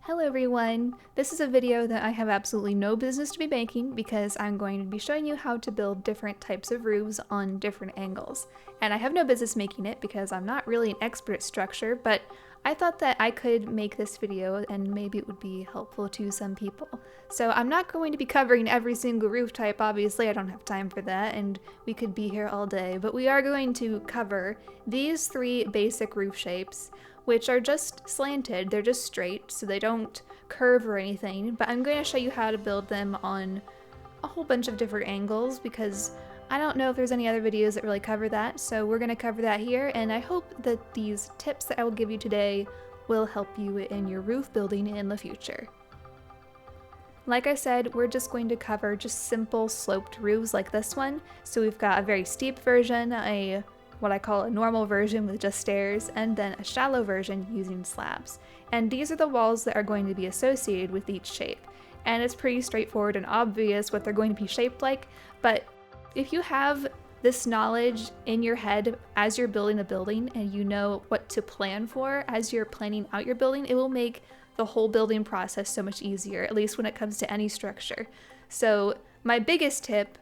Hello everyone! This is a video that I have absolutely no business to be making because I'm going to be showing you how to build different types of roofs on different angles. And I have no business making it because I'm not really an expert at structure, but I thought that I could make this video and maybe it would be helpful to some people. So I'm not going to be covering every single roof type, obviously I don't have time for that and we could be here all day, but we are going to cover these three basic roof shapes, which are just slanted. They're just straight, so they don't curve or anything, but I'm going to show you how to build them on a whole bunch of different angles because I don't know if there's any other videos that really cover that, so we're going to cover that here, and I hope that these tips that I will give you today will help you in your roof building in the future. Like I said, we're just going to cover just simple sloped roofs like this one. So we've got a very steep version, what I call a normal version with just stairs, and then a shallow version using slabs. And these are the walls that are going to be associated with each shape. And it's pretty straightforward and obvious what they're going to be shaped like, but if you have this knowledge in your head as you're building a building and you know what to plan for as you're planning out your building, it will make the whole building process so much easier, at least when it comes to any structure. So my biggest tip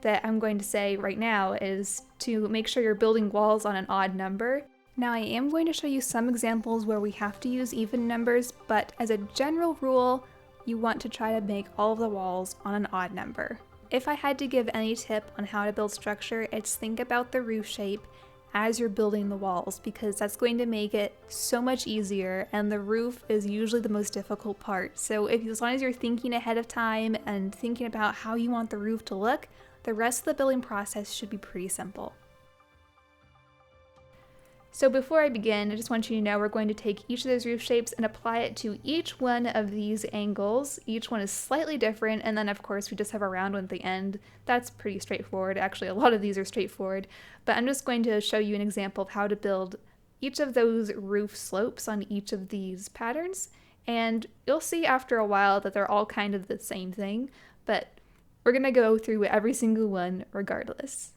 that I'm going to say right now is to make sure you're building walls on an odd number. Now I am going to show you some examples where we have to use even numbers, but as a general rule, you want to try to make all of the walls on an odd number. If I had to give any tip on how to build structure, it's think about the roof shape as you're building the walls, because that's going to make it so much easier, and the roof is usually the most difficult part. So as long as you're thinking ahead of time and thinking about how you want the roof to look, the rest of the building process should be pretty simple. So before I begin, I just want you to know we're going to take each of those roof shapes and apply it to each one of these angles. Each one is slightly different, and then of course we just have a round one at the end. That's pretty straightforward. Actually, a lot of these are straightforward, but I'm just going to show you an example of how to build each of those roof slopes on each of these patterns, and you'll see after a while that they're all kind of the same thing, but we're going to go through every single one regardless.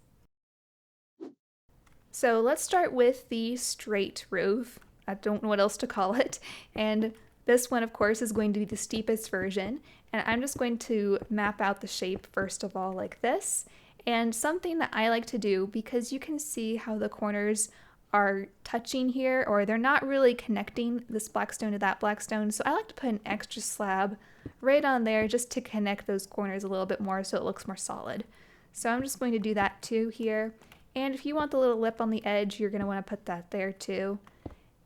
So let's start with the straight roof. I don't know what else to call it. And this one, of course, is going to be the steepest version. And I'm just going to map out the shape first of all like this. And something that I like to do, because you can see how the corners are touching here, or they're not really connecting this black stone to that black stone. So I like to put an extra slab right on there just to connect those corners a little bit more so it looks more solid. So I'm just going to do that too here. And if you want the little lip on the edge, you're going to want to put that there too.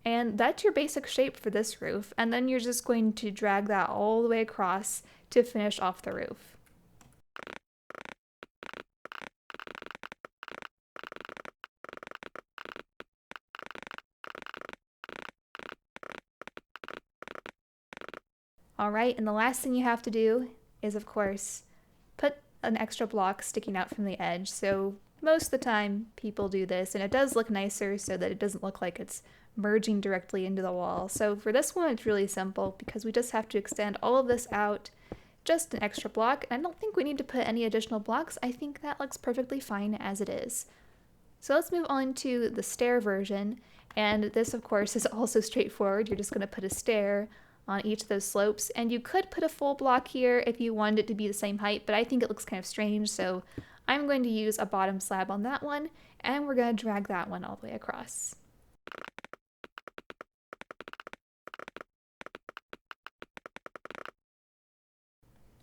And that's your basic shape for this roof. And then you're just going to drag that all the way across to finish off the roof. Alright, and the last thing you have to do is, of course, put an extra block sticking out from the edge. So most of the time people do this, and it does look nicer so that it doesn't look like it's merging directly into the wall. So for this one it's really simple because we just have to extend all of this out, just an extra block. I don't think we need to put any additional blocks. I think that looks perfectly fine as it is. So let's move on to the stair version, and this of course is also straightforward. You're just going to put a stair on each of those slopes, and you could put a full block here if you wanted it to be the same height, but I think it looks kind of strange, so I'm going to use a bottom slab on that one, and we're going to drag that one all the way across.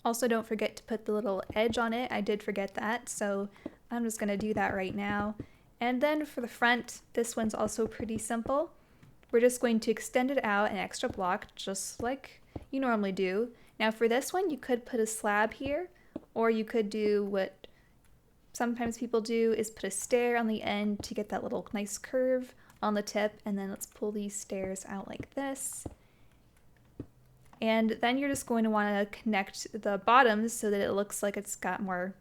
Also, don't forget to put the little edge on it. I did forget that, so I'm just going to do that right now. And then for the front, this one's also pretty simple. We're just going to extend it out an extra block, just like you normally do. Now for this one, you could put a slab here, or you could do what sometimes people do is put a stair on the end to get that little nice curve on the tip, and then let's pull these stairs out like this. And then you're just going to want to connect the bottoms so that it looks like it's got more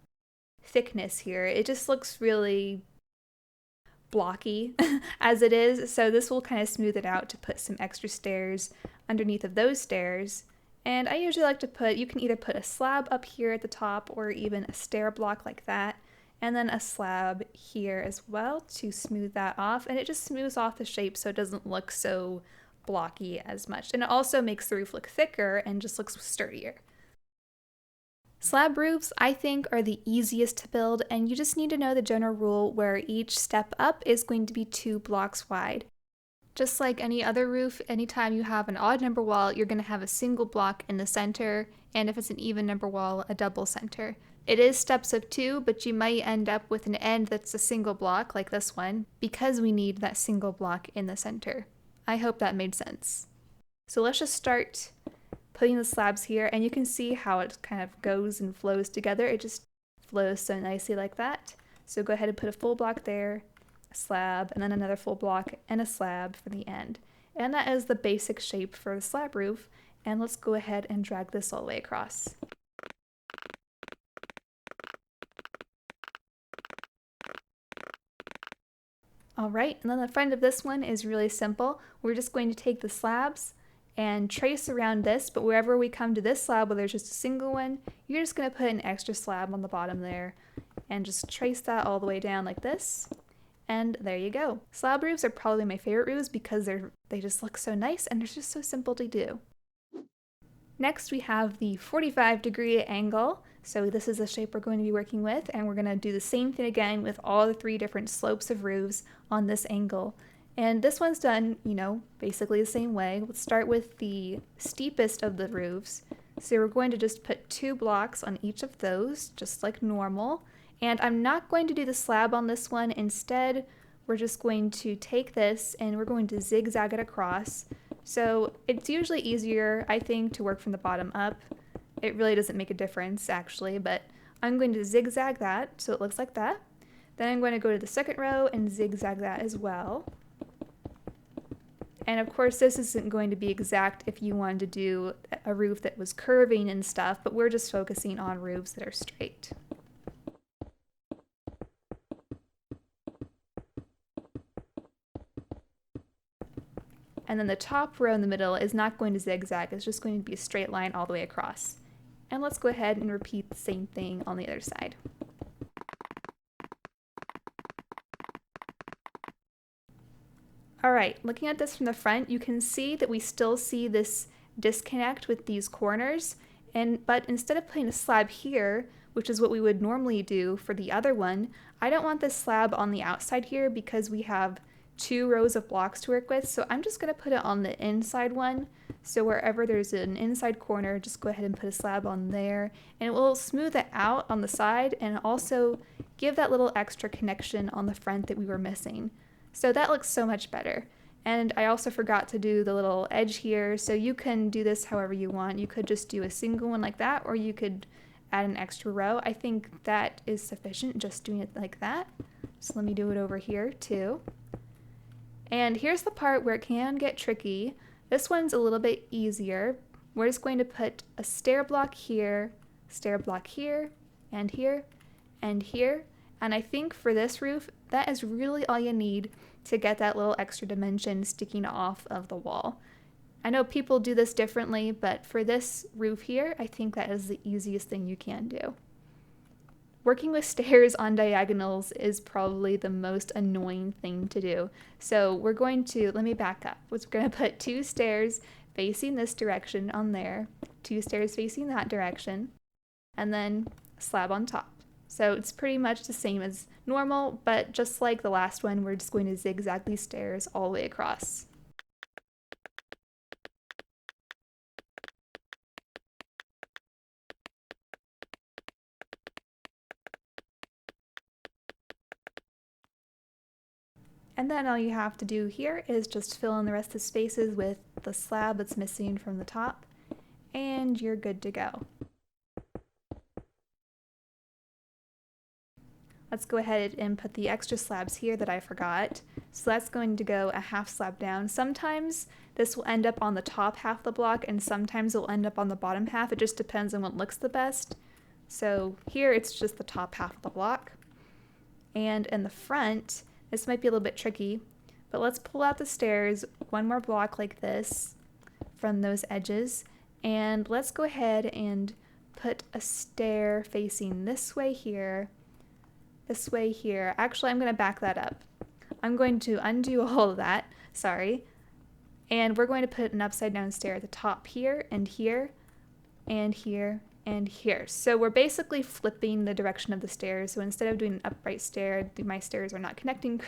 thickness here. It just looks really blocky as it is, so this will kind of smooth it out to put some extra stairs underneath of those stairs. And I usually like to put, you can either put a slab up here at the top or even a stair block like that, and then a slab here as well to smooth that off, and it just smooths off the shape so it doesn't look so blocky as much. And it also makes the roof look thicker and just looks sturdier. Slab roofs, I think, are the easiest to build, and you just need to know the general rule where each step up is going to be 2 blocks wide. Just like any other roof, anytime you have an odd number wall, you're going to have a single block in the center, and if it's an even number wall, a double center. It is steps of 2, but you might end up with an end that's a single block, like this one, because we need that single block in the center. I hope that made sense. So let's just start putting the slabs here, and you can see how it kind of goes and flows together. It just flows so nicely like that. So go ahead and put a full block there, a slab, and then another full block and a slab for the end. And that is the basic shape for the slab roof. And let's go ahead and drag this all the way across. Alright, and then the front of this one is really simple. We're just going to take the slabs and trace around this, but wherever we come to this slab where there's just a single one, you're just going to put an extra slab on the bottom there and just trace that all the way down like this. And there you go. Slab roofs are probably my favorite roofs because they just look so nice and they're just so simple to do. Next we have the 45-degree angle. So this is the shape we're going to be working with, and we're going to do the same thing again with all the 3 different slopes of roofs on this angle. And this one's done, basically the same way. Let's start with the steepest of the roofs. So we're going to just put 2 blocks on each of those, just like normal. And I'm not going to do the slab on this one. Instead, we're just going to take this and we're going to zigzag it across. So it's usually easier, I think, to work from the bottom up. It really doesn't make a difference, actually, but I'm going to zigzag that so it looks like that. Then I'm going to go to the second row and zigzag that as well. And of course, this isn't going to be exact if you wanted to do a roof that was curving and stuff, but we're just focusing on roofs that are straight. And then the top row in the middle is not going to zigzag, it's just going to be a straight line all the way across. And let's go ahead and repeat the same thing on the other side. Alright, looking at this from the front, you can see that we still see this disconnect with these corners, but instead of putting a slab here, which is what we would normally do for the other one, I don't want this slab on the outside here because we have 2 rows of blocks to work with, so I'm just going to put it on the inside one. So wherever there's an inside corner, just go ahead and put a slab on there, and it will smooth it out on the side and also give that little extra connection on the front that we were missing. So that looks so much better. And I also forgot to do the little edge here, so you can do this however you want. You could just do a single one like that, or you could add an extra row. I think that is sufficient, just doing it like that. So let me do it over here too. And here's the part where it can get tricky. This one's a little bit easier. We're just going to put a stair block here, and here, and here. And I think for this roof, that is really all you need to get that little extra dimension sticking off of the wall. I know people do this differently, but for this roof here, I think that is the easiest thing you can do. Working with stairs on diagonals is probably the most annoying thing to do. So we're going to, let me back up. We're going to put 2 stairs facing this direction on there, 2 stairs facing that direction, and then a slab on top. So it's pretty much the same as normal, but just like the last one, we're just going to zigzag these stairs all the way across. And then all you have to do here is just fill in the rest of the spaces with the slab that's missing from the top, and you're good to go. Let's go ahead and put the extra slabs here that I forgot. So that's going to go a half slab down. Sometimes this will end up on the top half of the block, and sometimes it will end up on the bottom half. It just depends on what looks the best. So here it's just the top half of the block. And in the front, this might be a little bit tricky, but let's pull out the stairs 1 more block like this from those edges, and let's go ahead and put a stair facing this way here, this way here. Actually, I'm going to back that up. I'm going to undo all of that, sorry, And we're going to put an upside down stair at the top here and here and here and here. So we're basically flipping the direction of the stairs. So instead of doing an upright stair, my stairs are not connecting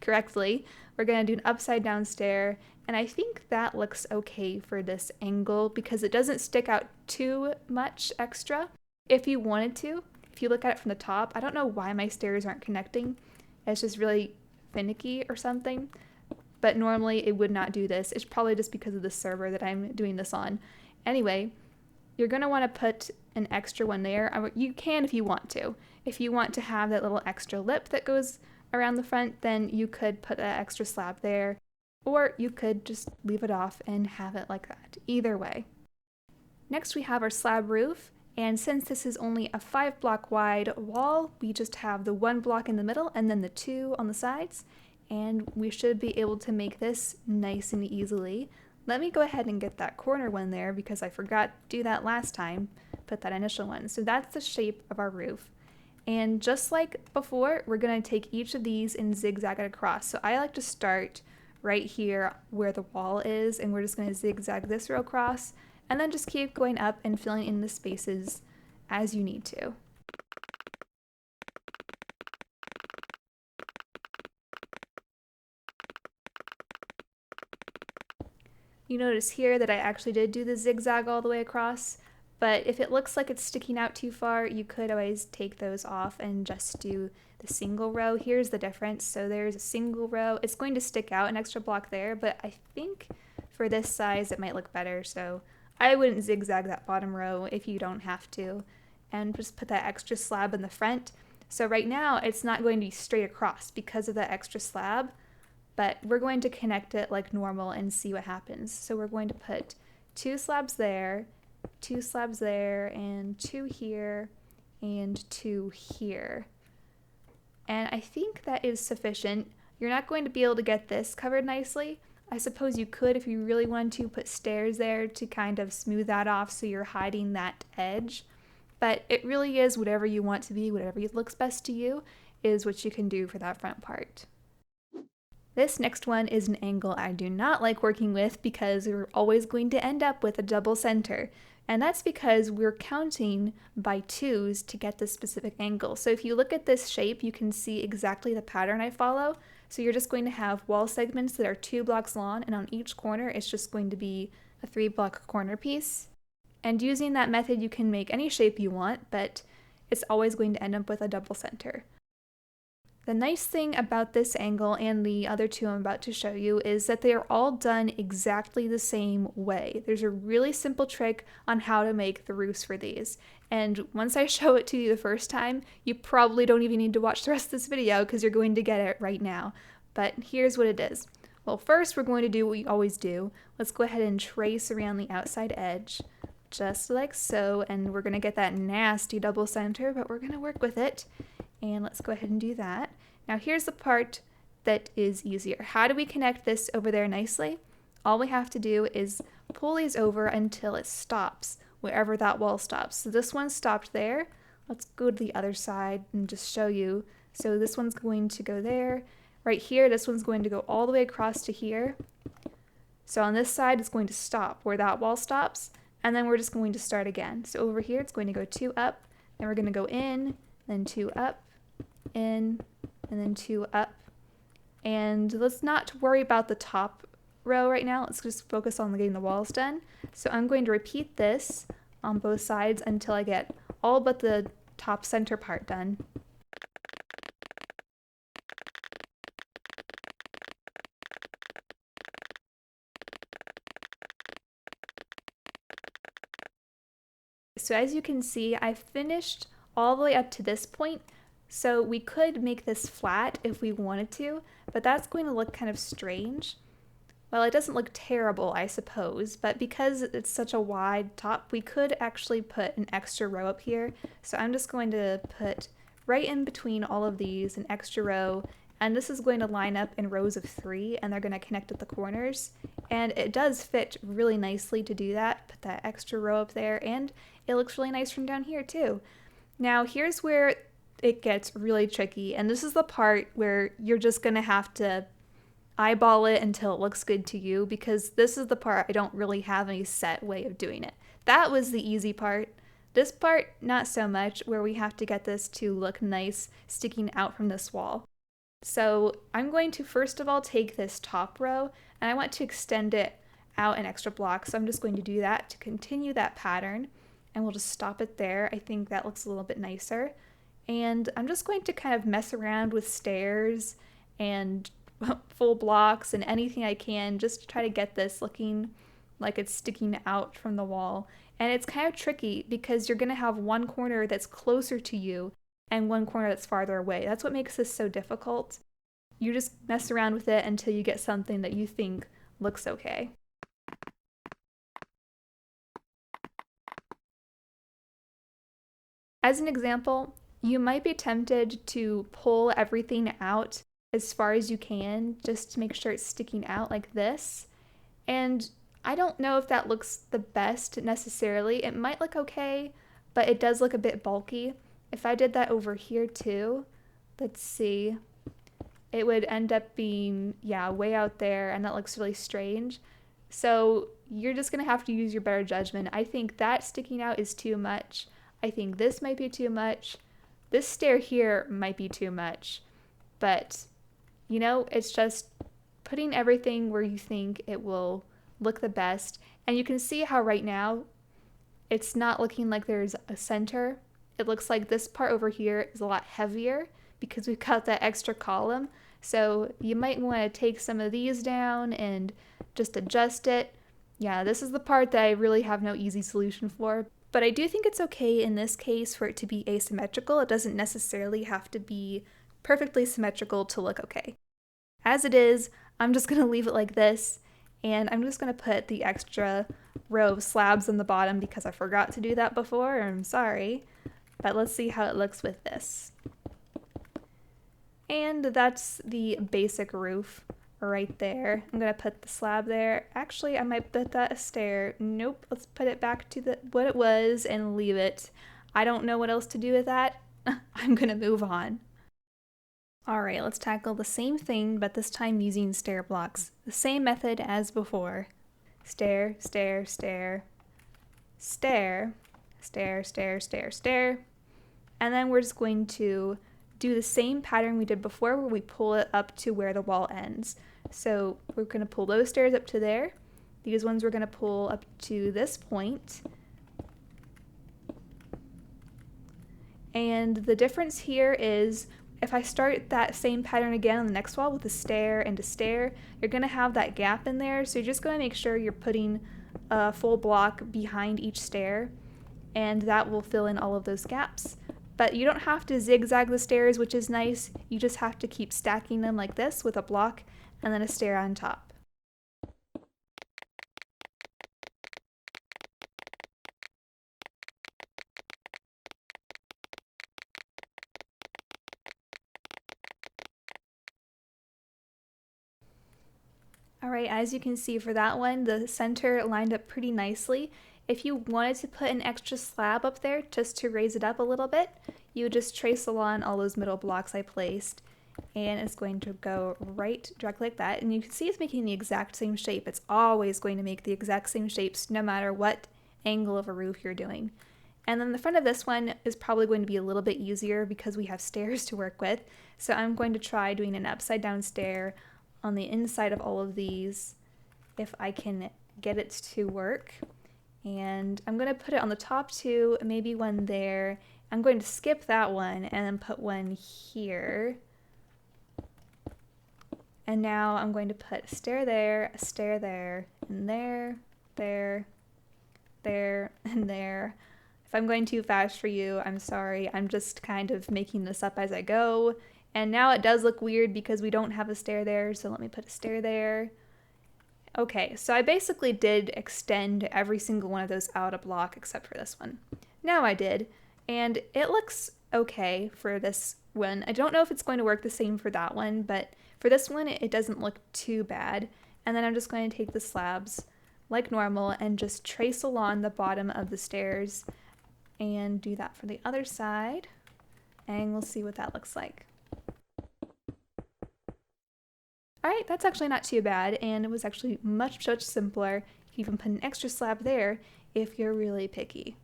correctly. We're going to do an upside down stair. And I think that looks okay for this angle because it doesn't stick out too much extra. If you wanted to, if you look at it from the top, I don't know why my stairs aren't connecting. It's just really finicky or something. But normally it would not do this. It's probably just because of the server that I'm doing this on. Anyway, you're going to want to put an extra one there. You can if you want to. If you want to have that little extra lip that goes around the front, then you could put that extra slab there. Or you could just leave it off and have it like that. Either way. Next we have our slab roof. And since this is only a 5-block wide wall, we just have the 1 block in the middle and then the 2 on the sides. And we should be able to make this nice and easily. Let me go ahead and get that corner one there because I forgot to do that last time, put that initial one. So that's the shape of our roof. And just like before, we're going to take each of these and zigzag it across. So I like to start right here where the wall is, and we're just going to zigzag this row across, and then just keep going up and filling in the spaces as you need to. You notice here that I actually did do the zigzag all the way across, but if it looks like it's sticking out too far, you could always take those off and just do the single row. Here's the difference. So there's a single row. It's going to stick out an extra block there, but I think for this size it might look better. So I wouldn't zigzag that bottom row if you don't have to, and just put that extra slab in the front. So right now it's not going to be straight across because of that extra slab, but we're going to connect it like normal and see what happens. So we're going to put 2 slabs there, 2 slabs there, and 2 here, and 2 here. And I think that is sufficient. You're not going to be able to get this covered nicely. I suppose you could, if you really wanted to, put stairs there to kind of smooth that off so you're hiding that edge. But it really is whatever you want to be, whatever looks best to you is what you can do for that front part. This next one is an angle I do not like working with because we're always going to end up with a double center. And that's because we're counting by 2s to get this specific angle. So if you look at this shape, you can see exactly the pattern I follow. So you're just going to have wall segments that are 2 blocks long, and on each corner it's just going to be a 3-block corner piece. And using that method you can make any shape you want, but it's always going to end up with a double center. The nice thing about this angle and the other 2 I'm about to show you is that they are all done exactly the same way. There's a really simple trick on how to make the roofs for these. And once I show it to you the first time, you probably don't even need to watch the rest of this video because you're going to get it right now. But here's what it is. Well, first we're going to do what we always do. Let's go ahead and trace around the outside edge, just like so. And we're going to get that nasty double center, but we're going to work with it. And let's go ahead and do that. Now here's the part that is easier. How do we connect this over there nicely? All we have to do is pull these over until it stops, wherever that wall stops. So this one stopped there. Let's go to the other side and just show you. So this one's going to go there. Right here, this one's going to go all the way across to here. So on this side, it's going to stop where that wall stops. And then we're just going to start again. So over here, it's going to go 2 up. Then we're going to go in, then 2 up, in, and then 2 up. And let's not worry about the top row right now. Let's just focus on getting the walls done. So I'm going to repeat this on both sides until I get all but the top center part done. So as you can see, I finished all the way up to this point. So we could make this flat if we wanted to, but that's going to look kind of strange. Well, it doesn't look terrible, I suppose, but because it's such a wide top, we could actually put an extra row up here. So I'm just going to put right in between all of these an extra row, and this is going to line up in rows of 3, and they're going to connect at the corners. And it does fit really nicely to do that. Put that extra row up there, and it looks really nice from down here too. Now here's where it gets really tricky, and this is the part where you're just going to have to eyeball it until it looks good to you, because this is the part I don't really have any set way of doing it. That was the easy part. This part, not so much, where we have to get this to look nice sticking out from this wall. So I'm going to first of all take this top row, and I want to extend it out an extra block, so I'm just going to do that to continue that pattern, and we'll just stop it there. I think that looks a little bit nicer. And I'm just going to kind of mess around with stairs and full blocks and anything I can just to try to get this looking like it's sticking out from the wall. And it's kind of tricky because you're going to have one corner that's closer to you and one corner that's farther away. That's what makes this so difficult. You just mess around with it until you get something that you think looks okay. As an example, you might be tempted to pull everything out as far as you can just to make sure it's sticking out like this. And I don't know if that looks the best necessarily. It might look okay, but it does look a bit bulky. If I did that over here too, let's see, it would end up being, yeah, way out there, and that looks really strange. So you're just gonna have to use your better judgment. I think that sticking out is too much. I think this might be too much. This stair here might be too much. But, you know, it's just putting everything where you think it will look the best. And you can see how right now it's not looking like there's a center. It looks like this part over here is a lot heavier because we've got that extra column. So you might want to take some of these down and just adjust it. Yeah, this is the part that I really have no easy solution for. But I do think it's okay in this case for it to be asymmetrical. It doesn't necessarily have to be perfectly symmetrical to look okay. As it is, I'm just going to leave it like this, and I'm just going to put the extra row of slabs on the bottom because I forgot to do that before. I'm sorry. But let's see how it looks with this. And that's the basic roof right there. I'm gonna put the slab there. Actually, I might put that a stair. Nope, let's put it back to what it was and leave it. I don't know what else to do with that. I'm gonna move on. Alright, let's tackle the same thing, but this time using stair blocks. The same method as before. Stair, stair, stair, stair, stair, stair, stair, stair. And then we're just going to do the same pattern we did before where we pull it up to where the wall ends. So we're going to pull those stairs up to there. These ones we're going to pull up to this point. And the difference here is if I start that same pattern again on the next wall with a stair and a stair, you're going to have that gap in there. So you're just going to make sure you're putting a full block behind each stair, and that will fill in all of those gaps. But you don't have to zigzag the stairs, which is nice. You just have to keep stacking them like this with a block and then a stair on top. Alright, as you can see for that one, the center lined up pretty nicely. If you wanted to put an extra slab up there just to raise it up a little bit, you would just trace along all those middle blocks I placed, and it's going to go right directly like that. And you can see it's making the exact same shape. It's always going to make the exact same shapes no matter what angle of a roof you're doing. And then the front of this one is probably going to be a little bit easier because we have stairs to work with. So I'm going to try doing an upside down stair on the inside of all of these if I can get it to work. And I'm going to put it on the top two, maybe one there. I'm going to skip that one and then put one here. And now I'm going to put a stair there, and there, there, there, and there. If I'm going too fast for you, I'm sorry. I'm just kind of making this up as I go. And now it does look weird because we don't have a stair there, so let me put a stair there. Okay, so I basically did extend every single one of those out a block except for this one. Now I did, and it looks okay for this one. I don't know if it's going to work the same for that one, but for this one it doesn't look too bad. And then I'm just going to take the slabs like normal and just trace along the bottom of the stairs and do that for the other side, and we'll see what that looks like. Alright, that's actually not too bad, and it was actually much simpler. You can even put an extra slab there if you're really picky.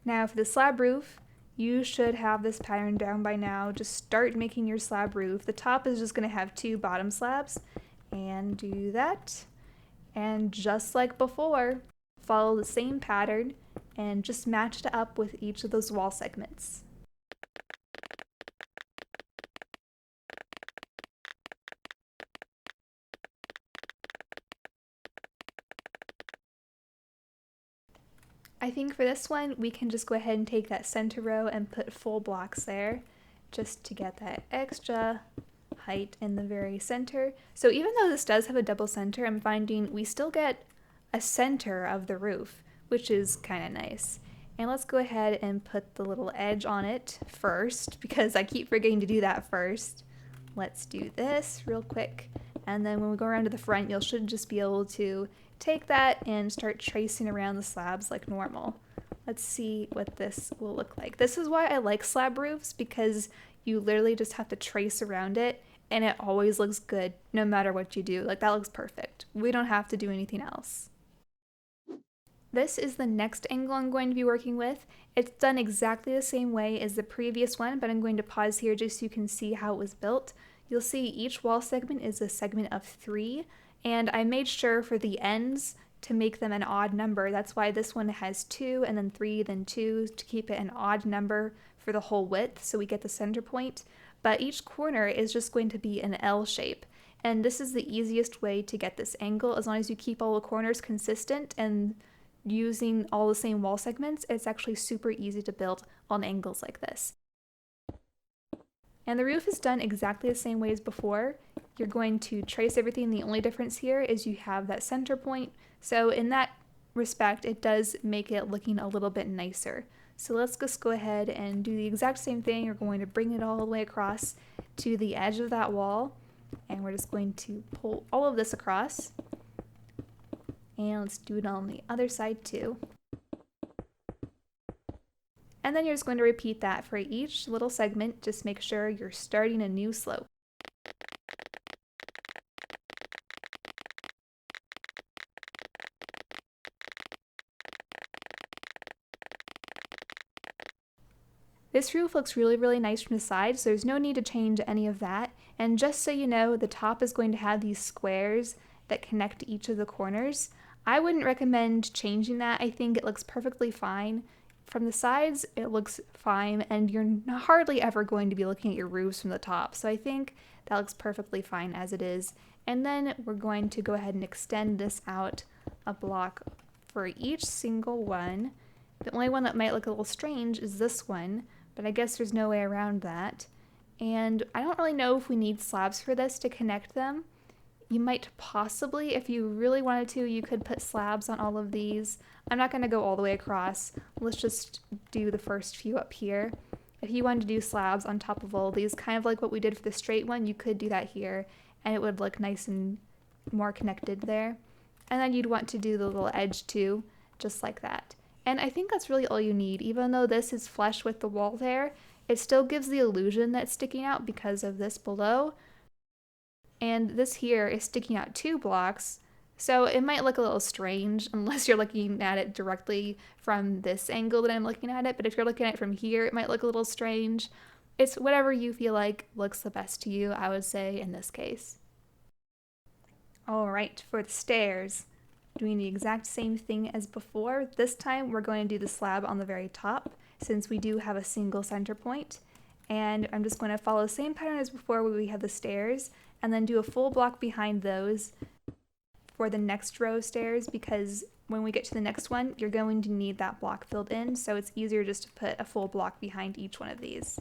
Now for the slab roof, you should have this pattern down by now. Just start making your slab roof. The top is just going to have 2 bottom slabs, and do that. And just like before, follow the same pattern and just match it up with each of those wall segments. I think for this one, we can just go ahead and take that center row and put full blocks there just to get that extra height in the very center. So even though this does have a double center, I'm finding we still get a center of the roof, which is kind of nice. And let's go ahead and put the little edge on it first, because I keep forgetting to do that first. Let's do this real quick. And then when we go around to the front, you should just be able to take that and start tracing around the slabs like normal. Let's see what this will look like. This is why I like slab roofs, because you literally just have to trace around it and it always looks good no matter what you do. Like, that looks perfect. We don't have to do anything else. This is the next angle I'm going to be working with. It's done exactly the same way as the previous one, but I'm going to pause here just so you can see how it was built. You'll see each wall segment is a segment of 3, and I made sure for the ends to make them an odd number. That's why this one has 2 and then 3, then 2, to keep it an odd number for the whole width so we get the center point. But each corner is just going to be an L shape. And this is the easiest way to get this angle. As long as you keep all the corners consistent and using all the same wall segments, it's actually super easy to build on angles like this. And the roof is done exactly the same way as before. You're going to trace everything. The only difference here is you have that center point. So in that respect, it does make it looking a little bit nicer. So let's just go ahead and do the exact same thing. You're going to bring it all the way across to the edge of that wall. And we're just going to pull all of this across. And let's do it on the other side too. And then you're just going to repeat that for each little segment. Just make sure you're starting a new slope. This roof looks really nice from the side, so there's no need to change any of that. And just so you know, the top is going to have these squares that connect to each of the corners. I wouldn't recommend changing that. I think it looks perfectly fine. From the sides, it looks fine, and you're hardly ever going to be looking at your roofs from the top. So I think that looks perfectly fine as it is. And then we're going to go ahead and extend this out a block for each single one. The only one that might look a little strange is this one, but I guess there's no way around that. And I don't really know if we need slabs for this to connect them. You might possibly, if you really wanted to, you could put slabs on all of these. I'm not going to go all the way across. Let's just do the first few up here. If you wanted to do slabs on top of all of these, kind of like what we did for the straight one, you could do that here, and it would look nice and more connected there. And then you'd want to do the little edge too, just like that. And I think that's really all you need. Even though this is flush with the wall there, it still gives the illusion that it's sticking out because of this below. And this here is sticking out 2 blocks, so it might look a little strange unless you're looking at it directly from this angle that I'm looking at it, but if you're looking at it from here, it might look a little strange. It's whatever you feel like looks the best to you, I would say, in this case. Alright, for the stairs, doing the exact same thing as before. This time we're going to do the slab on the very top, since we do have a single center point. And I'm just going to follow the same pattern as before where we have the stairs, and then do a full block behind those for the next row of stairs, because when we get to the next one, you're going to need that block filled in, so it's easier just to put a full block behind each one of these.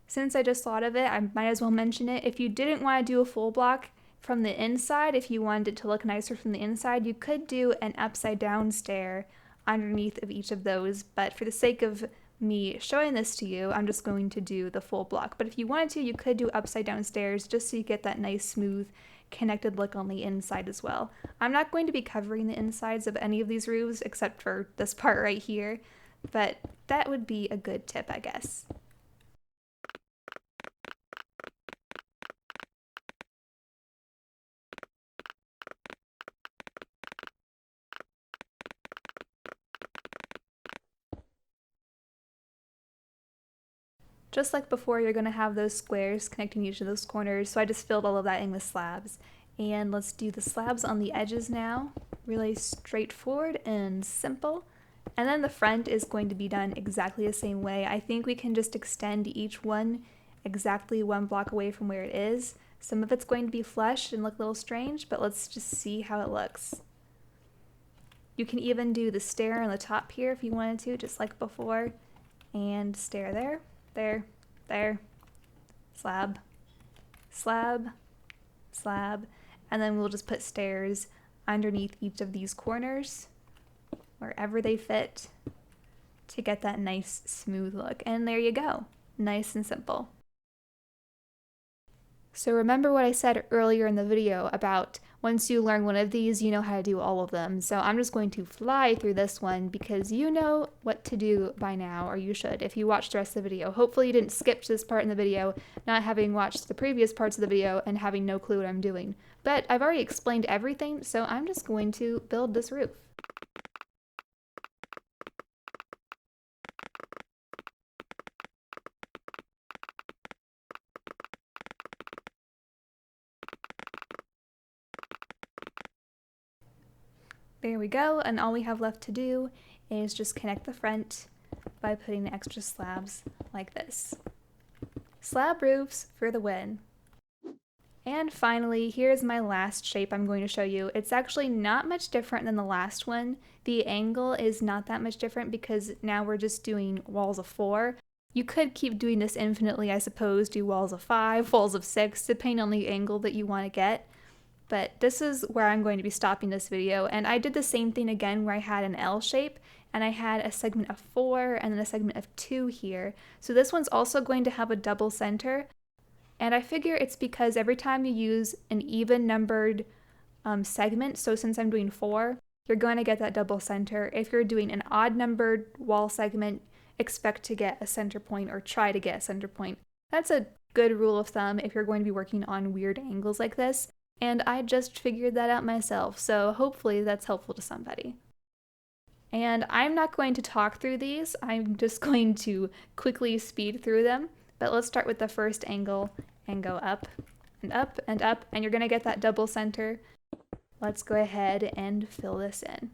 Since I just thought of it, I might as well mention it. If you didn't want to do a full block from the inside, if you wanted it to look nicer from the inside, you could do an upside down stair underneath of each of those, but for the sake of me showing this to you, I'm just going to do the full block. But if you wanted to, you could do upside down stairs just so you get that nice smooth connected look on the inside as well. I'm not going to be covering the insides of any of these roofs except for this part right here, but that would be a good tip, I guess. Just like before, you're going to have those squares connecting each of those corners, so I just filled all of that in with slabs. And let's do the slabs on the edges now. Really straightforward and simple. And then the front is going to be done exactly the same way. I think we can just extend each one exactly one block away from where it is. Some of it's going to be flush and look a little strange, but let's just see how it looks. You can even do the stair on the top here if you wanted to, just like before. And stair there, there, there, slab, slab, slab, and then we'll just put stairs underneath each of these corners, wherever they fit, to get that nice smooth look. And there you go, nice and simple. So remember what I said earlier in the video about once you learn one of these, you know how to do all of them. So I'm just going to fly through this one because you know what to do by now, or you should if you watched the rest of the video. Hopefully you didn't skip this part in the video, not having watched the previous parts of the video and having no clue what I'm doing. But I've already explained everything, so I'm just going to build this roof. There we go, and all we have left to do is just connect the front by putting the extra slabs like this. Slab roofs for the win. And finally, here's my last shape I'm going to show you. It's actually not much different than the last one. The angle is not that much different because now we're just doing walls of 4. You could keep doing this infinitely, I suppose, do walls of 5, walls of 6, depending on the angle that you want to get. But this is where I'm going to be stopping this video, and I did the same thing again where I had an L shape, and I had a segment of 4 and then a segment of 2 here. So this one's also going to have a double center, and I figure it's because every time you use an even numbered segment, so since I'm doing 4, you're going to get that double center. If you're doing an odd numbered wall segment, expect to get a center point or try to get a center point. That's a good rule of thumb if you're going to be working on weird angles like this. And I just figured that out myself, so hopefully that's helpful to somebody. And I'm not going to talk through these, I'm just going to quickly speed through them. But let's start with the first angle and go up and up and up, and you're going to get that double center. Let's go ahead and fill this in.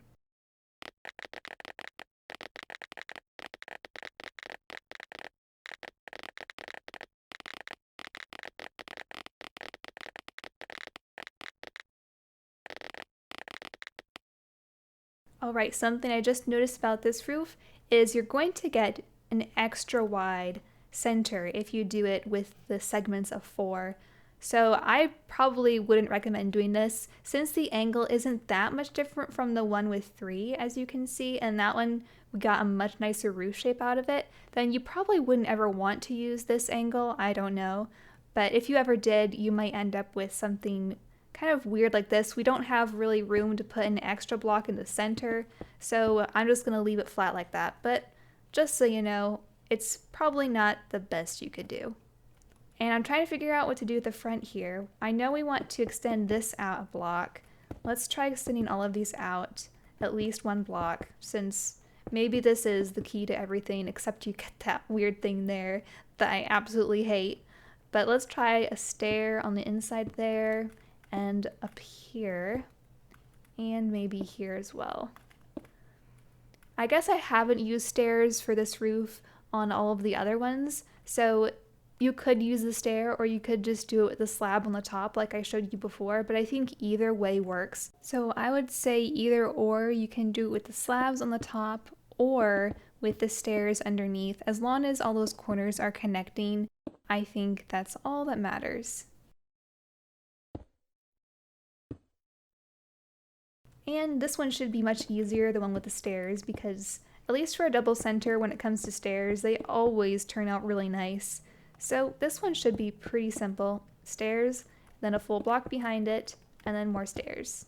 Alright, something I just noticed about this roof is you're going to get an extra wide center if you do it with the segments of 4. So I probably wouldn't recommend doing this since the angle isn't that much different from the one with 3, as you can see, and that one we got a much nicer roof shape out of it. Then you probably wouldn't ever want to use this angle, I don't know. But if you ever did, you might end up with something kind of weird like this. We don't have really room to put an extra block in the center, so I'm just going to leave it flat like that. But just so you know, it's probably not the best you could do. And I'm trying to figure out what to do with the front here. I know we want to extend this out a block. Let's try extending all of these out at least 1 block, since maybe this is the key to everything except you get that weird thing there that I absolutely hate. But let's try a stair on the inside there, and up here, and maybe here as well. I guess I haven't used stairs for this roof on all of the other ones, so you could use the stair or you could just do it with the slab on the top like I showed you before, but I think either way works. So I would say either or. You can do it with the slabs on the top or with the stairs underneath. As long as all those corners are connecting, I think that's all that matters. And this one should be much easier, the one with the stairs, because at least for a double center when it comes to stairs, they always turn out really nice. So this one should be pretty simple. Stairs, then a full block behind it, and then more stairs.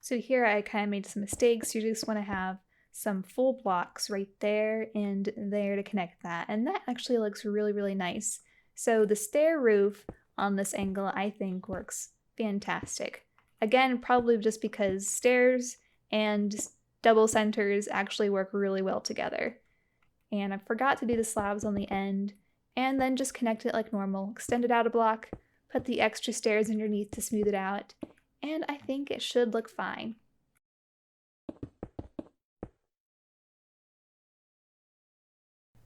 So here I kind of made some mistakes. You just want to have some full blocks right there and there to connect that. And that actually looks really, really nice. So the stair roof on this angle, I think, works fantastic. Again, probably just because stairs and double centers actually work really well together. And I forgot to do the slabs on the end, and then just connect it like normal. Extend it out a block, put the extra stairs underneath to smooth it out, and I think it should look fine.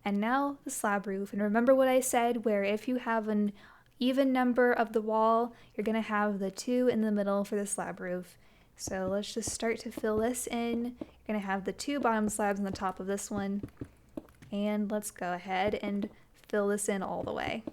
And now the slab roof. And remember what I said, where if you have an even number of the wall, you're gonna have the 2 in the middle for the slab roof. So let's just start to fill this in. You're gonna have the 2 bottom slabs on the top of this one. And let's go ahead and fill this in all the way.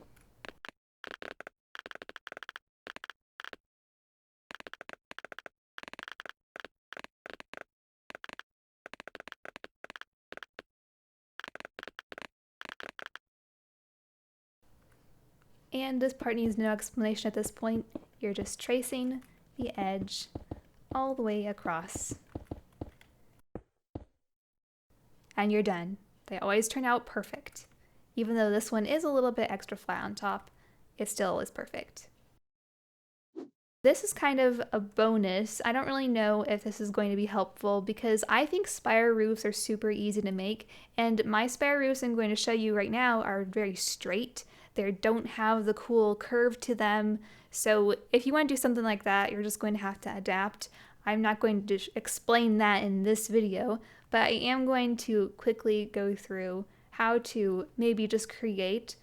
And this part needs no explanation at this point. You're just tracing the edge all the way across. And you're done. They always turn out perfect. Even though this one is a little bit extra flat on top, it still is perfect. This is kind of a bonus. I don't really know if this is going to be helpful because I think spire roofs are super easy to make, and my spire roofs I'm going to show you right now are very straight. They don't have the cool curve to them, so if you want to do something like that, you're just going to have to adapt. I'm not going to explain that in this video, but I am going to quickly go through how to maybe just create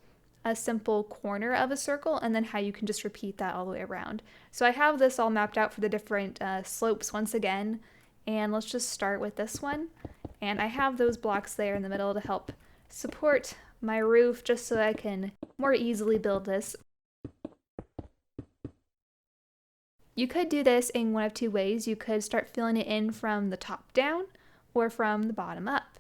a simple corner of a circle and then how you can just repeat that all the way around. So I have this all mapped out for the different slopes once again, and let's just start with this one. And I have those blocks there in the middle to help support my roof just so I can more easily build this. You could do this in one of 2 ways. You could start filling it in from the top down or from the bottom up.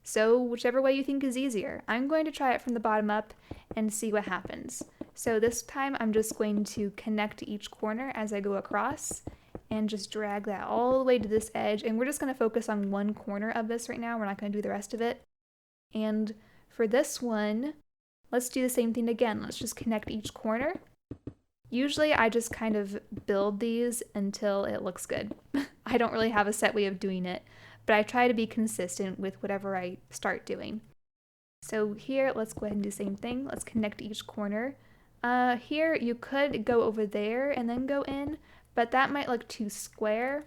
So whichever way you think is easier. I'm going to try it from the bottom up and see what happens. So this time I'm just going to connect each corner as I go across and just drag that all the way to this edge. And we're just going to focus on one corner of this right now. We're not going to do the rest of it. And for this one, let's do the same thing again. Let's just connect each corner. Usually I just kind of build these until it looks good. I don't really have a set way of doing it, but I try to be consistent with whatever I start doing. So here, let's go ahead and do the same thing. Let's connect each corner. Here, you could go over there and then go in, but that might look too square.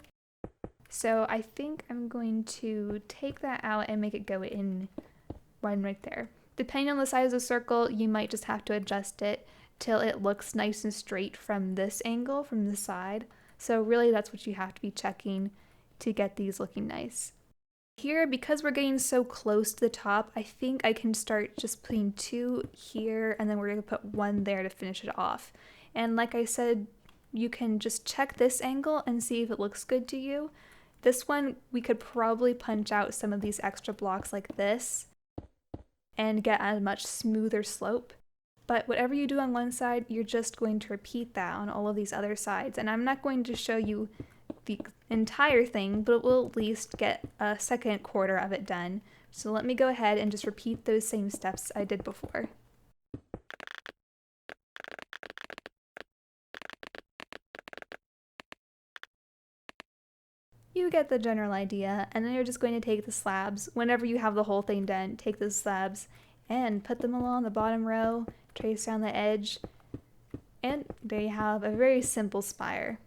So I think I'm going to take that out and make it go in one right there. Depending on the size of the circle, you might just have to adjust it till it looks nice and straight from this angle, from the side. So really that's what you have to be checking to get these looking nice. Here, because we're getting so close to the top, I think I can start just putting 2 here, and then we're going to put 1 there to finish it off. And like I said, you can just check this angle and see if it looks good to you. This one, we could probably punch out some of these extra blocks like this and get a much smoother slope. But whatever you do on one side, you're just going to repeat that on all of these other sides. And I'm not going to show you the entire thing, but we'll at least get a second quarter of it done. So let me go ahead and just repeat those same steps I did before. You get the general idea, and then you're just going to take the slabs. Whenever you have the whole thing done, take those slabs and put them along the bottom row, trace down the edge, and there you have a very simple spire.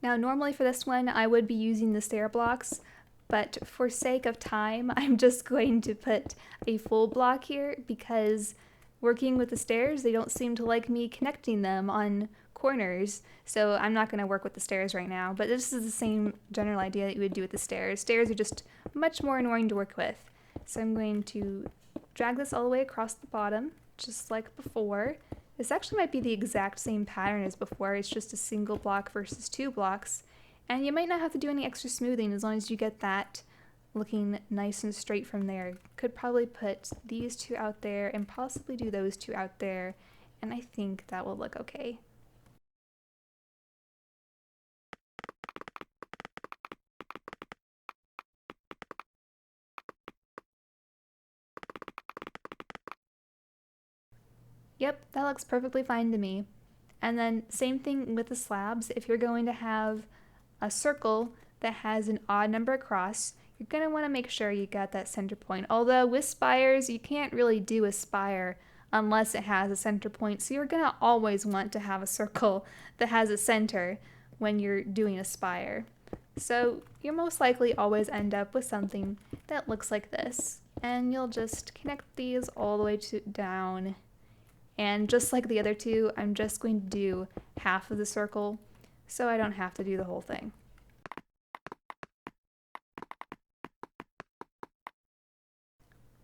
Now normally for this one I would be using the stair blocks, but for sake of time I'm just going to put a full block here because working with the stairs, they don't seem to like me connecting them on corners, so I'm not going to work with the stairs right now, but this is the same general idea that you would do with the stairs. Stairs are just much more annoying to work with. So I'm going to drag this all the way across the bottom, just like before. This actually might be the exact same pattern as before, it's just a single block versus 2 blocks, and you might not have to do any extra smoothing as long as you get that looking nice and straight from there. Could probably put these 2 out there and possibly do those 2 out there, and I think that will look okay. Yep, that looks perfectly fine to me. And then same thing with the slabs. If you're going to have a circle that has an odd number across, you're going to want to make sure you got that center point. Although with spires, you can't really do a spire unless it has a center point. So you're going to always want to have a circle that has a center when you're doing a spire. So you'll most likely always end up with something that looks like this. And you'll just connect these all the way down. And just like the other two, I'm just going to do half of the circle so I don't have to do the whole thing.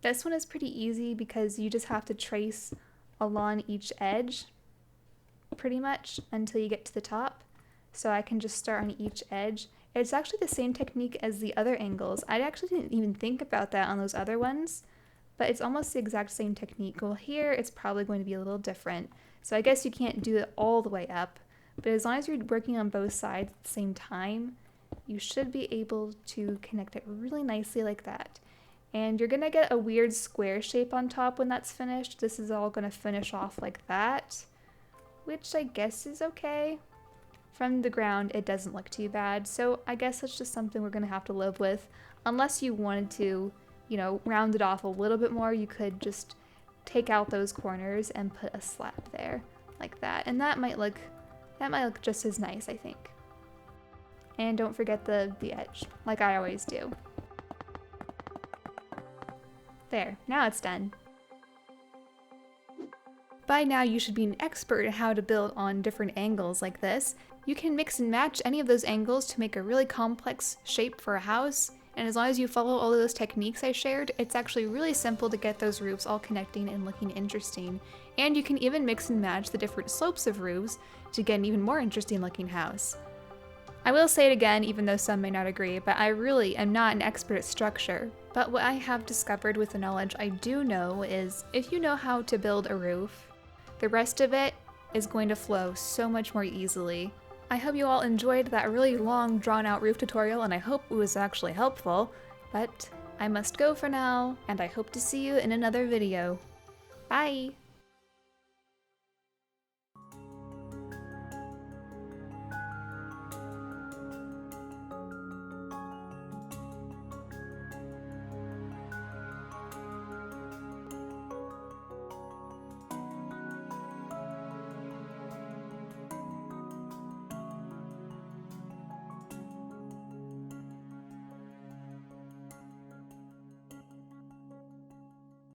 This one is pretty easy because you just have to trace along each edge pretty much until you get to the top. So I can just start on each edge. It's actually the same technique as the other angles. I actually didn't even think about that on those other ones, but it's almost the exact same technique. Well, here it's probably going to be a little different. So I guess you can't do it all the way up, but as long as you're working on both sides at the same time, you should be able to connect it really nicely like that. And you're gonna get a weird square shape on top when that's finished. This is all gonna finish off like that, which I guess is okay. From the ground, it doesn't look too bad, so I guess that's just something we're gonna have to live with. Unless you wanted to, you know, round it off a little bit more, you could just take out those corners and put a slab there, like that. And that might look just as nice, I think. And don't forget the edge, like I always do. There, now it's done. By now you should be an expert in how to build on different angles like this. You can mix and match any of those angles to make a really complex shape for a house, and as long as you follow all of those techniques I shared, it's actually really simple to get those roofs all connecting and looking interesting. And you can even mix and match the different slopes of roofs to get an even more interesting looking house. I will say it again, even though some may not agree, but I really am not an expert at structure. But what I have discovered with the knowledge I do know is if you know how to build a roof, the rest of it is going to flow so much more easily. I hope you all enjoyed that really long, drawn-out roof tutorial, and I hope it was actually helpful. But I must go for now, and I hope to see you in another video. Bye!